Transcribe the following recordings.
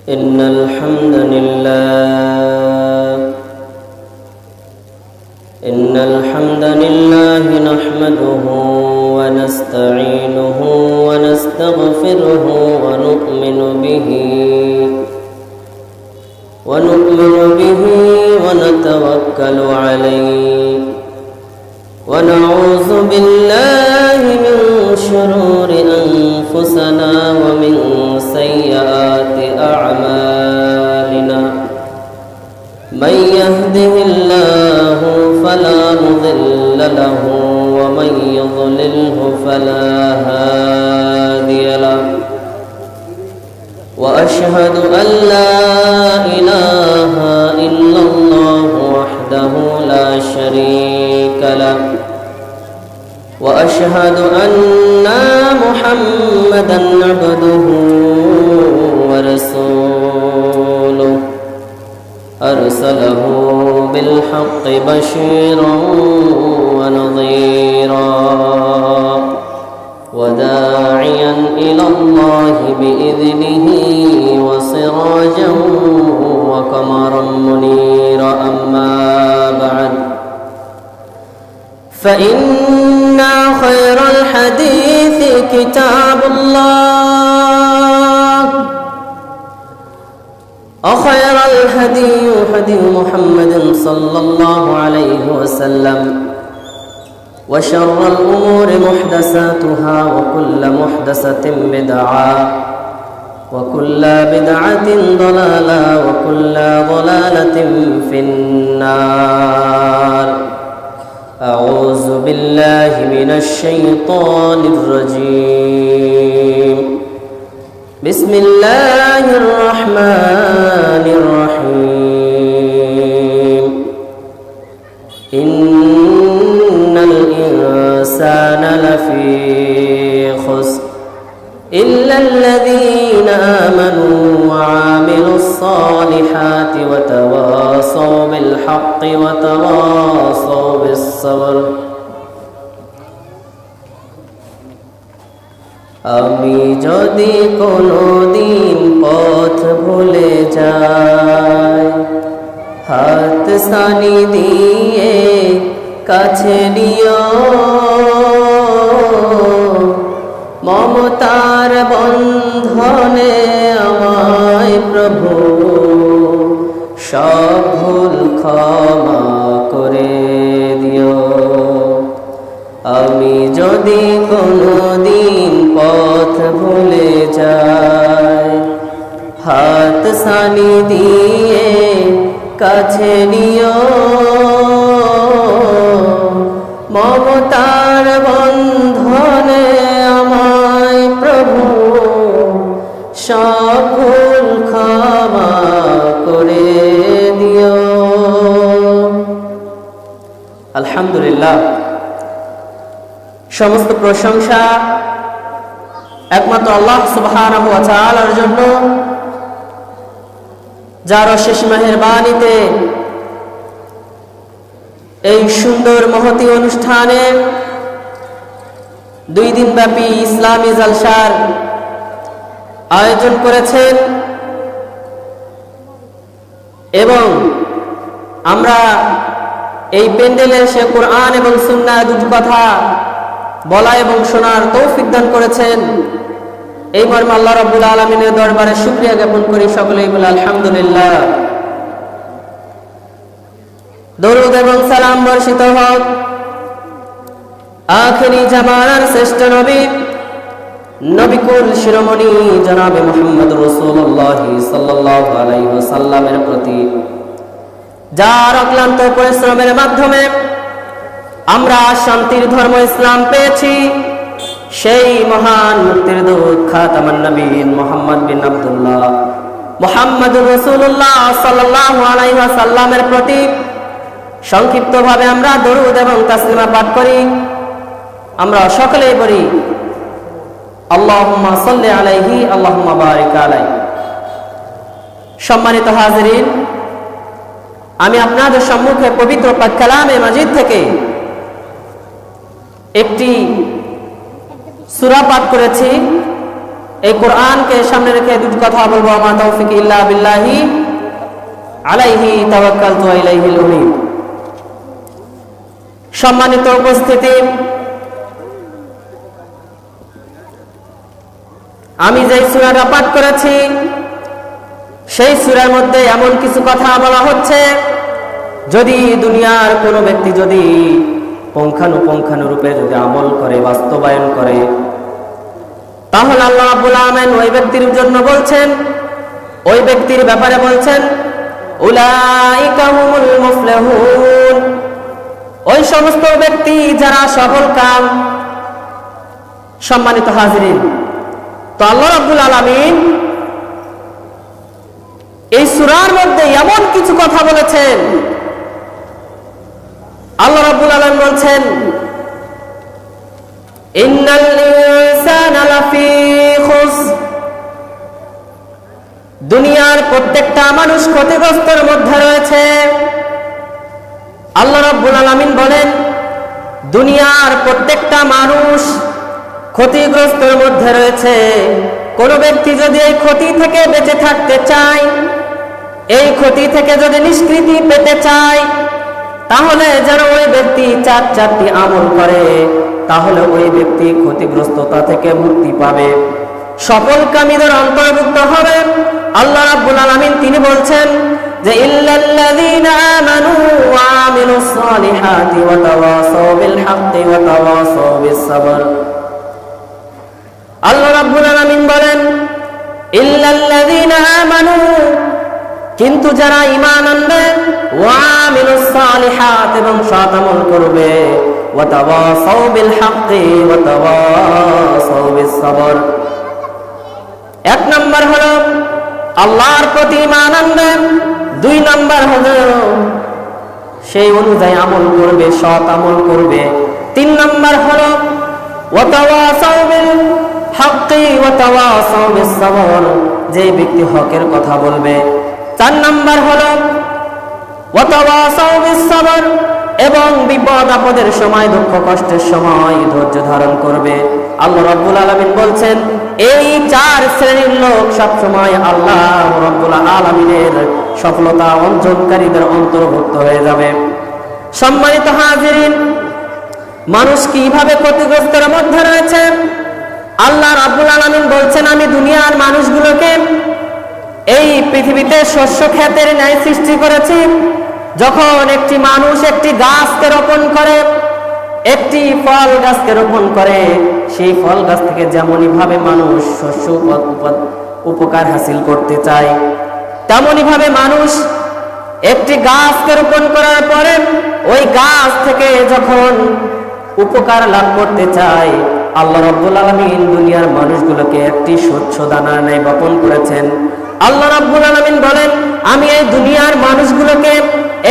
إن الحمد لله نحمده ونستعينه ونستغفره ونؤمن به ونتوكل عليه ونعوذ بالله من شرور أنفسنا ومن سيئات أعمالنا من يهده الله فلا مضل له ومن يضلله فلا هادي له وأشهد أن لا إله إلا الله وحده لا شريك له وأشهد أن محمدا عبده ورسوله أرسله بالحق بشيرا ونظيرا وداعيا إلى الله بإذنه وسراجا وقمرا منيرا أما بعد فإن خير الحديث كتاب الله وخير الهدي هدي محمد صلى الله عليه وسلم وشر الأمور محدثاتها وكل محدثة بدعة وكل بدعة ضلالة وكل ضلالة في النار أعوذ بالله من الشيطان الرجيم بسم الله الرحمن الرحيم إن الإنسان لفي خسر إلا الذين آمنوا وعملوا الصالحات وتواصوا بالحق وتواصوا بالصبر আমি যদি কোনোদিন পথ ভুলে যাই হাত সানি দিয়ে কাছে নিও মমতার বন্ধনে আমায় প্রভু সব ভুল ক্ষমা করে দিও আমি যদি কোনোদিন পথ ভুলে যাই হাত সানি দিয়ে কাছে নিও মমতার বন্ধনে আমায় প্রভু সব ভুল ক্ষমা করে দিও। আলহামদুলিল্লাহ, সমস্ত প্রশংসা একমাত্র আল্লাহ সুবহানাহু ওয়া তাআলার জন্য, যার অশেষ মেহেরবানিতে এই সুন্দর মহতী অনুষ্ঠানে 2 দিনব্যাপী ইসলামী জালসার আয়োজন করেছেন এবং আমরা এই প্যান্ডেলে এসে কোরআন এবং সুন্নাহ দুটি কথা বলা এবং শোনার তৌফিক দান করেছেন। এই মর্মে আল্লাহ রাব্বুল আলামিনের দরবারে শুকরিয়া জ্ঞাপন করি। সকলেই বলে আলহামদুলিল্লাহ। দরুদ এবং সালাম বর্ষিত হোক আখিরি জামানার শ্রেষ্ঠ নবী নবিকুল শিরোমণি জনাবে মুহাম্মদ রাসূলুল্লাহ সাল্লাল্লাহু আলাইহি ওয়াসাল্লামের প্রতি, যার অক্লান্ত পরিশ্রমের মাধ্যমে আমরা শান্তির ধর্ম ইসলাম পেয়েছি। সেই মহান মুক্তির দূত খাতামুন নবীন মুহাম্মদ বিন আব্দুল্লাহ মুহাম্মদুর রাসূলুল্লাহ সাল্লাল্লাহু আলাইহি ওয়াসাল্লামের প্রতি সংক্ষিপ্তভাবে আমরা দরুদ এবং তাসলিমা পাঠ করি। আমরা সকলেই পড়ি আল্লাহুম্মা সাল্লি আলাইহি আল্লাহুম্মা বারিক আলাইহি। সম্মানিত হাজিরিন, আমি আপনাদের সম্মুখে পবিত্র পাক কালামে মাজিদ থেকে একটি সূরা পাঠ করেছি এই কোরআনকে সামনে রেখে দুটো কথা বলবো। আমা তৌফিক ইল্লা বিল্লাহি আলাইহি তাওয়াক্কালতু ওয়া ইলাইহিল উনীব। সম্মানিত উপস্থিতি, আমি যে সূরাটা পাঠ করেছি সেই সূরার মধ্যে এমন কিছু কথা বলা হচ্ছে, যদি দুনিয়ার কোনো ব্যক্তি যদি পুঙ্খানুপুঙ্খানুরূপে যদি আমল করে, বাস্তবায়ন করে, তাহলে আল্লাহ রাব্বুল আলামিন ওই ব্যক্তির জন্য বলছেন, ওই ব্যক্তির ব্যাপারে বলছেন, উলাইকা হুমুল মুফলিহুন, ওই সমস্ত ব্যক্তি যারা সফল কাম। সম্মানিত হাজিরিন, তো আল্লাহ রাব্বুল আলামিন এই সূরার মধ্যে এমন কিছু কথা বলেছেন। আল্লাহ রাব্বুল আলামিন বলছেন, ইন্নাল ইনসানা লাফি খুসর, দুনিয়ার প্রত্যেকটা মানুষ ক্ষতিগ্রস্তের মধ্যে রয়েছে। আল্লাহ রাব্বুল আলামিন বলেন, দুনিয়ার প্রত্যেকটা মানুষ ক্ষতিগ্রস্তের মধ্যে রয়েছে। কোন ব্যক্তি যদি এই ক্ষতি থেকে বেঁচে থাকতে চায়, এই ক্ষতি থেকে যদি নিষ্কৃতি পেতে চায়, তাহলে যেন ওই ব্যক্তি চারটি আমল করে, তাহলে ওই ব্যক্তি ক্ষতিগ্রস্ততা থেকে মুক্তি পাবে, সফলকামীদের অন্তর্ভুক্ত হবে। আল্লাহ রাব্বুল আলামিন তিনি বলছেন যে ইল্লাল্লাযীনা আমানু ওয়া আমিলুস সালিহাতি ওয়া তাওয়াসাউ বিল হাক্কি ওয়া তাওয়াসাউ বিস সাবর। আল্লাহ রাব্বুল আলামিন বলেন, ইল্লাল্লাযীনা আমানু, কিন্তু যারা ঈমান আনবে, ওয়া আমিলুস সালিহাত, এবং সৎ আমল করবে, ওয়া তাওয়াসাউ বিল হাক্কি ওয়া তাওয়াসাউ বিস সাবর। এক নাম্বার হলো আল্লাহর প্রতি ঈমান আনবে, দুই নাম্বার হলো সেই অনুযায়ী আমল করবে, সৎ আমল করবে, তিন নাম্বার হলো ওয়া তাওয়াসাউ বিল হাক্কি ওয়া তাওয়াসাউ বিস সাবর, যে ব্যক্তি হকের কথা বলবে। চার নাম্বার হলো ওয়া তাওয়াসাউ বিস সাবর, এবং বিপদ আপদের সময়, দুঃখ কষ্টের সময় ধৈর্য ধারণ করবে। আল্লাহ রাব্বুল আলামিন বলছেন, এই চার শ্রেণীর লোক সব সময় আল্লাহ রাব্বুল আলামিনের সফলতা অর্জনকারীদের অন্তর্ভুক্ত হয়ে যাবে। সম্মানিত হাজিরিন, মানুষ কিভাবে ক্ষতিগ্রস্তের মধ্যে রয়েছে? আল্লাহ রাব্বুল আলামিন বলছেন, আমি দুনিয়ার মানুষগুলোকে এই পৃথিবীতে শস্য ক্ষেতের ন্যায় সৃষ্টি করেছি। যখন একটি মানুষ একটি গাছকে রোপণ করে, একটি ফল গাছকে রোপণ করে, সেই ফল গাছ থেকে যেমনই ভাবে মানুষ শস্য উপকার হাসিল করতে চায়, তেমনই ভাবে মানুষ একটি গাছকে রোপণ করার পরে ওই গাছ থেকে যখন উপকার লাভ করতে চায়, আল্লাহ রাব্বুল আলামিন দুনিয়ার মানুষগুলোকে একটি শস্য দানার ন্যায় বপন করেছেন। আল্লাহ রাব্বুল আলামিন বলেন, আমি এই দুনিয়ার মানুষগুলোকে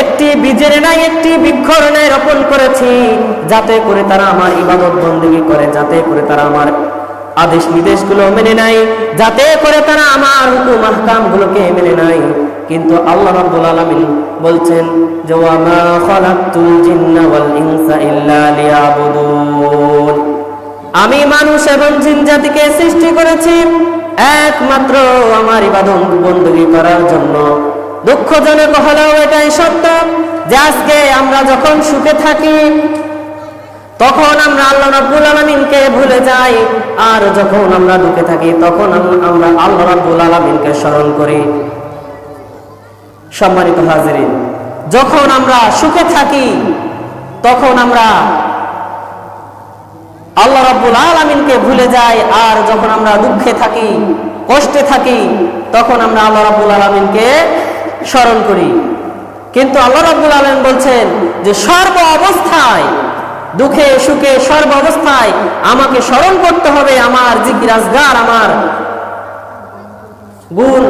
একটি বীজের ন্যায়, একটি বৃক্ষর ন্যায় রোপণ করেছি, যাতে করে তারা আমার ইবাদত বন্দেগী করে, যাতে করে তারা আমার আদেশ নির্দেশগুলো মেনে নেয়, যাতে করে তারা আমার হুকুম আহকামগুলোকে মেনে নেয়। কিন্তু আল্লাহ রাব্বুল আলামিন বলছেন যে ওয়া মা খালাকতুল জিন্না ওয়াল ইনসা ইল্লা লিয়াবুদুন, আমি মানুষ এবং জিন জাতিকে সৃষ্টি করেছি একমাত্র আমার ইবাদত বন্দেগী করার জন্য। দুঃখজনক হলেও এটাই সত্য যে আজকে আমরা যখন সুখে থাকি, তখন আমরা আল্লাহ রাব্বুল আলামিনকে ভুলে যাই, আর যখন আমরা দুঃখে থাকি তখন আমরা আল্লাহ রাব্বুল আলামিনকে স্মরণ করি। সম্মানিত হাজিরিন, যখন আমরা সুখে থাকি তখন আমরা আল্লাহ রাব্বুল আলামিনকে ভুলে যাই, আর যখন আমরা দুঃখে থাকি, কষ্টে থাকি, তখন আমরা আল্লাহ রাব্বুল আলামিনকে স্মরণ করি। কিন্তু আল্লাহ রাব্বুল আলামিন বলছেন যে সর্ব অবস্থায়, দুঃখে সুখে সর্ব অবস্থায় আমাকে স্মরণ করতে হবে, আমার জিকির আজগার, আমার গুণ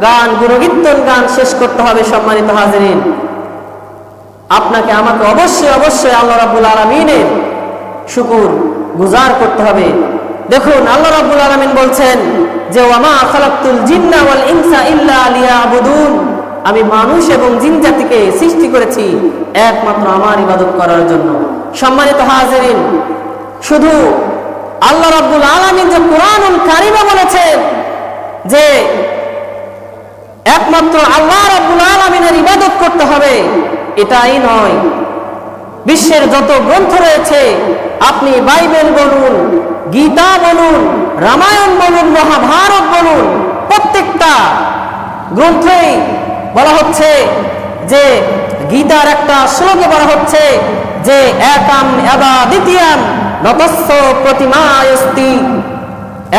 গান, গুণকীর্তন গান শেষ করতে হবে। সম্মানিত হাজিরিন, আপনাকে আমাকে অবশ্যই অবশ্যই আল্লাহ রাব্বুল আলামিনের শুকর গুজার করতে হবে। দেখুন, আল্লাহ রাব্বুল আলামিন বলছেন যে ওয়া মা খালাকতুল জিন্না ওয়াল ইনসা ইল্লা লিয়াবুদুন, আমি মানুষ এবং জিন জাতিকে সৃষ্টি করেছি একমাত্র আমার ইবাদত করার জন্য। সম্মানিত হাজিরিন, শুধু আল্লাহ রাব্বুল আলামিন যে কুরআনুল কারীমে বলেছেন যে একমাত্র আল্লাহ রাব্বুল আলামিনের ইবাদত করতে হবে, এটাই নয়। বিশ্বের যত গ্রন্থ রয়েছে, আপনি বাইবেল বলুন, গীতা বলুন, রামায়ণ বলুন, মহাভারত বলুন, প্রত্যেকটা গ্রন্থেই বলা হচ্ছে যে, গীতার একটা শ্লোকে বলা হচ্ছে যে একাম এবা দ্বিতীয়াম নতস্য প্রতিমায়স্তি,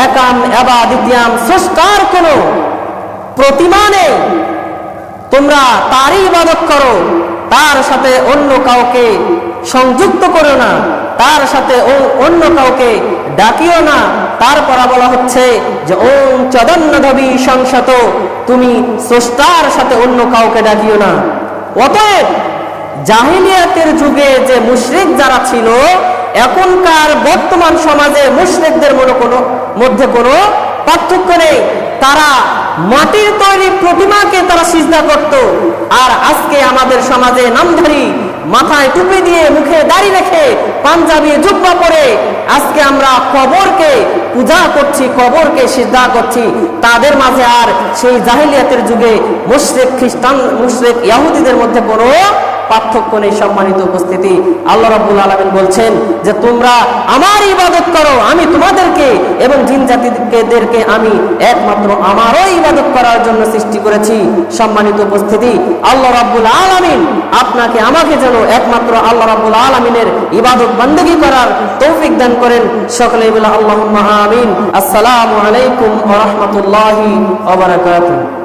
একাম এবা দ্বিতীয়াম, স্রষ্টার কোনো প্রতিমা নেই, তোমরা তারই ইবাদত করো, তার সাথে অন্য কাউকে সংযুক্ত করো না, তার সাথে অন্য কাউকে ডাকিও না। তারপর বলা হচ্ছে যে ওম চদন্নধবি সংসত, তুমি স্রষ্টার সাথে অন্য কাউকে ডাকিও না। অতএব জাহিলিয়াতের যুগে যে মুশরিক যারা ছিল, এখনকার বর্তমান সমাজে মুশরিকদের মধ্যে কোনো পার্থক্য নেই। তারা মাটির তৈরি প্রতিমাকে তারা সিজদা করত। আর আজকে আমাদের সমাজে নামধারী, মাথায় টুপি দিয়ে, মুখে দাড়ি রেখে, পাঞ্জাবি জুব্বা পরে আজকে আমরা কবরকে পূজা করছি, কবরকে সিজদা করছি। তাদের মাঝে আর সেই জাহিলিয়াতের যুগে মুশরিক খ্রিস্টান, মুশরিক ইহুদিদের মধ্যে কোনো পার্থক্য নেই। সম্মানিত উপস্থিতি, আল্লাহ রাব্বুল আলামিন বলছেন যে তোমরা আমার ইবাদত করো, আমি তোমাদেরকে এবং জিন জাতিদেরকে আমি একমাত্র আমারই ইবাদত করার জন্য সৃষ্টি করেছি। সম্মানিত উপস্থিতি, আল্লাহ রাব্বুল আলামিন আপনাকে আমাকে যেন একমাত্র আল্লাহ রাব্বুল আলামিনের ইবাদত বندگی করার তৌফিক দান করেন। সকলে বলে আল্লাহুম্মা আমিন। আসসালামু আলাইকুম ওয়া রাহমাতুল্লাহি ওয়া বারাকাতুহু।